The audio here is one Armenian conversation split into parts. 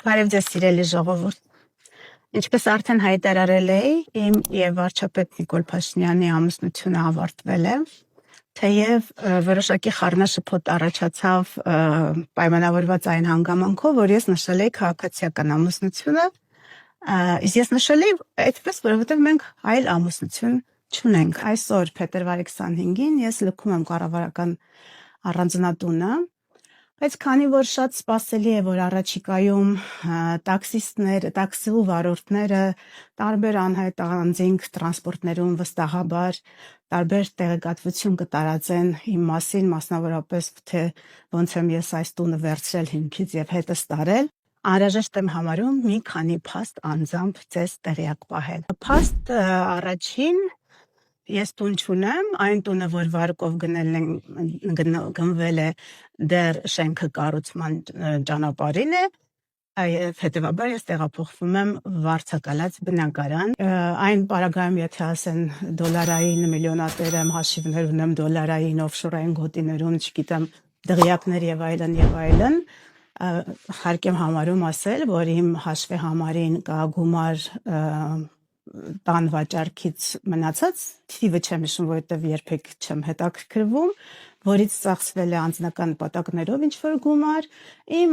Բարև ձեզ սիրելի ժողովուրդ։ Ինչպես արդեն հայտարարել էի, իմ եւ վարչապետ Նիկոլ Փաշինյանի ամուսնությունը ավարտվել է, թեև որոշակի խառնաշփոթ առաջացավ պայմանավորված այն հանգամանքով, որ ես նշել էի քաղաքացիական ամուսնությունը, իսկ ես նշել էի այդպես, որովհետեւ մենք այլ ամուսնություն չունենք։ Այսօր փետրվարի 25-ին ես լքում եմ կառավարական առանձնատունը, բայց քանի որ շատ սպասելի է, որ առաջիկայում տաքսիստները, տաքսու վարորդները տարբեր անհայտ անձինք տրանսպորտներում վստահաբար տարբեր տեղեկատվություն կտարածեն իմ մասին, մասնավորապես թե ոնց եմ ես այս տունը վերցրել հիմքից եւ հետս տարել, անհրաժեշտ եմ համարում մի քանի փաստ անձամբ ձեզ տեղյակ պահել։ Փաստ առաջին Ես տուն չունեմ, այն տունը, որ վարկով գնվել է դեռ շենքը կառուցման ճանապարհին է, եւ հետեւաբար ես տեղափոխվում եմ վարձակալած բնակարան։ Այն պարագայում, եթե ասեն դոլարային միլիոնատեր եմ, հաշիվներ ունեմ դոլարային, օֆշորային գոտիներում, չգիտեմ, դղյակներ եւ այլն, հարկ եմ համարում ասել, որ իմ հաշվի համարին կա գումար տան վաճառքից մնացած, թիվը չեմ հիշում, որովհետև երբեք չեմ հետաքրքրվում, որից ծախսվել է անձնական նպատակներով ինչ-որ գումար, իմ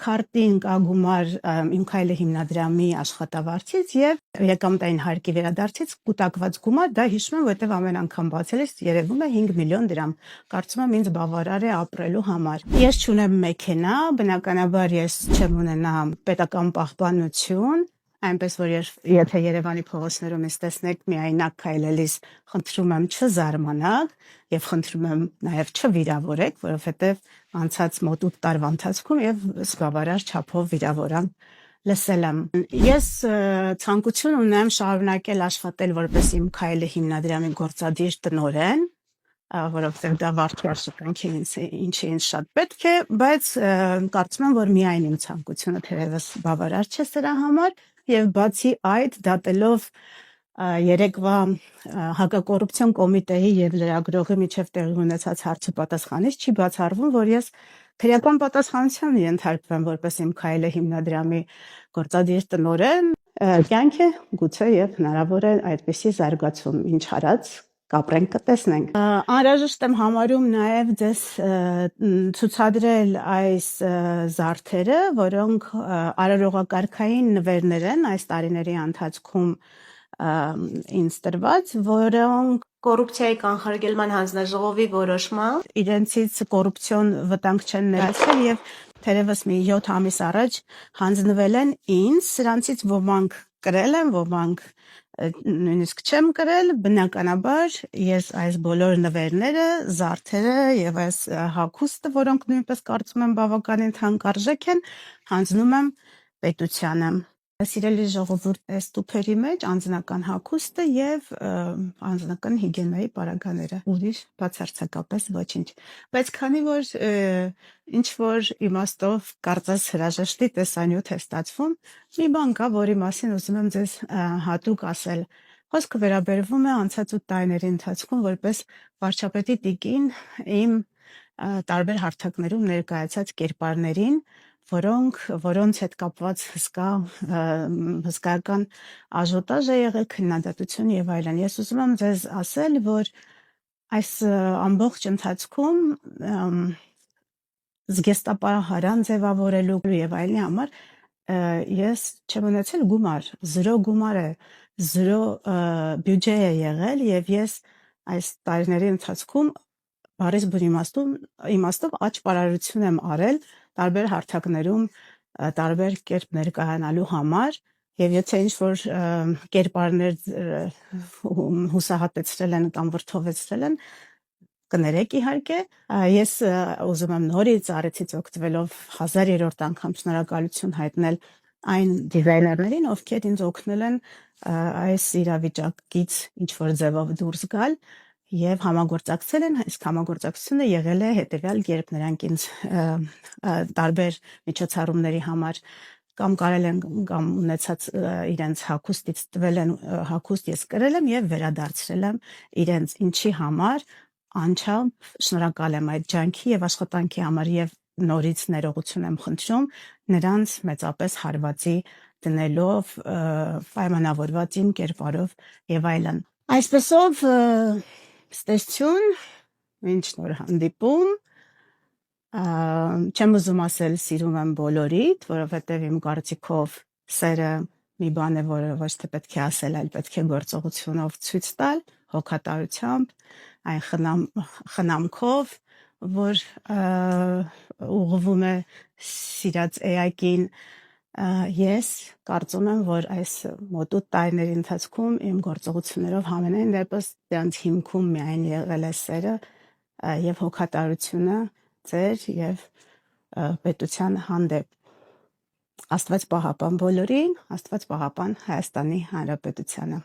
քարտին կա գումար իմ քայլը հիմնադրամի աշխատավարձից եւ եկամտային հարկի վերադարձից կուտակված գումար, դա հիշում եմ, որովհետև ամեն անգամ բացելիս երևում է 5 միլիոն դրամ, կարծում եմ ինձ բավարար է ապրելու համար։ Ես չունեմ մեքենա, բնականաբար ես չեմ ունենա պետական պահպանություն, այնպես որ եթե Երևանի փողոցներում ես տեսնեք միայնակ քայլելիս, խնդրում եմ չզարմանալ եւ խնդրում եմ նաեւ չվիրավորեք, որովհետեւ անցած մոտ 8 տարվա ընթացքում եւ զբաղարար չափով վիրավորան լսել եմ։ Ես ցանկություն ունեմ շարունակել աշխատել որպես իմ քայլը հիմնադրամի գործադիր տնօրեն, որովհետեւ դա վարչի աշխատանքի ինչի ինձ շատ պետք է, բայց կարծում եմ, որ միայն իմ ցանկությունը թերևս բավարար չէ սրա համար եւ բացի այդ դատելով երեկվա հակակոռուպցիոն կոմիտեի եւ լրագրողի միջև տեղի ունեցած հարցը պատասխանից չի բացառվում, որ ես քրեական պատասխանության ենթարկվեմ որպես իմ քայլը հիմնադրամի գործադիր տնօրեն, կյանքը գուցե եւ հնարավոր է այդպիսի զարգացում, ինչ արած կապրենք կտեսնենք։ Անհրաժեշտ եմ համարում նաև ձեզ ցուցադրել այս զարդերը, որոնք արարողակարգային նվերներ են այս տարիների ընթացքում ինձ տրված, որոնք կոռուպցիայի կանխարգելման հանձնաժողովի որոշմամբ իրենցից կոռուպցիոն վտանգ չեն ներեցել եւ թերևս մի 7 ամիս առաջ հանձնվել են ինձ, սրանցից ոմանք կրել են, ոմանք նույնիսկ չեմ կրել, բնականաբար ես այս բոլոր նվերները, զարդերը եւ այս հագուստը, որոնք նույնպես կարծում եմ բավականին թանկարժեք են, հանձնում եմ պետությանը։ Սիրելի ժողովուրդ, այս տուփերի մեջ անձնական հագուստը եւ անձնական հիգիենայի պարագաները, ուրիշ բացարձակապես ոչինչ։ Բայց քանի որ ինչ որ իմաստով կարծես հրաժեշտի տեսանյութ է ստացվում, մի բան կա, որի մասին ուզում եմ ձեզ հատուկ ասել։ Խոսքը վերաբերվում է անցած 8 տարիների ընթացքում որպես վարչապետի տիկին իմ տարբեր հարթակներում ներկայացած կերպարներին, որոնց հետ կապված հսկայական աժոտաժ է եղել, քննադատություն եւ այլն։ Ես ուզում եմ ձեզ ասել, որ այս ամբողջ ընթացքում զգեստապահարան ձևավորելու եւ այլնի համար ես չեմ ունեցել գումար, 0 գումար է, 0 բյուջե է եղել եւ ես այս տարիների ընթացքում բարիս բուն իմաստով աճպարարություն եմ արել տարբեր հարթակներում տարբեր կերպ ներկայանալու համար եւ եթե ինչ-որ կերպարներ հուսահատեցրել են կամ վրդովեցրել են, կներեք իհարկե, ես ուզում եմ նորից առիթից օգտվելով 1000-րդ անգամ շնորհակալություն հայտնել այն դիզայներներին, ովքեր ինձ օգնել են այս իրավիճակից ինչ-որ ձևով դուրս գալ եւ համագործակցել են, իսկ համագործակցությունը եղել է հետեւյալ կերպ նրանք ինձ տարբեր միջոցառումների համար կամ կարել են կամ ունեցած իրենց հագուստից տվել են հագուստ ես կրել եմ եւ վերադարձրել եմ իրենց ինչի համար անչափ շնորհակալ եմ այդ ջանքի եւ աշխատանքի համար եւ նորից ներողություն եմ խնդրում նրանց մեծապես հարվածի դնելով պայմանավորված իմ կերպարով եւ այլն այսպեսով ստեսություն ինչ նոր հանդիպում չեմ ուզում ասել սիրում եմ բոլորիդ որովհետեւ իմ կարծիքով սերը մի բան է որը ոչ թե պետք է ասել այլ պետք է գործողությունով ցույց տալ հոգատարությամբ այն խնամքով որ ուղղվում է սիրած էակին ես կարծում եմ որ այս մոտ 8 տարիների ընթացքում իմ գործողություններով համենայն դեպս դրանց հիմքում միայն եղել է սերը եւ հոգատարությունը ձեր եւ պետության հանդեպ Աստված պահապան բոլորին Աստված պահապան Հայաստանի Հանրապետությանը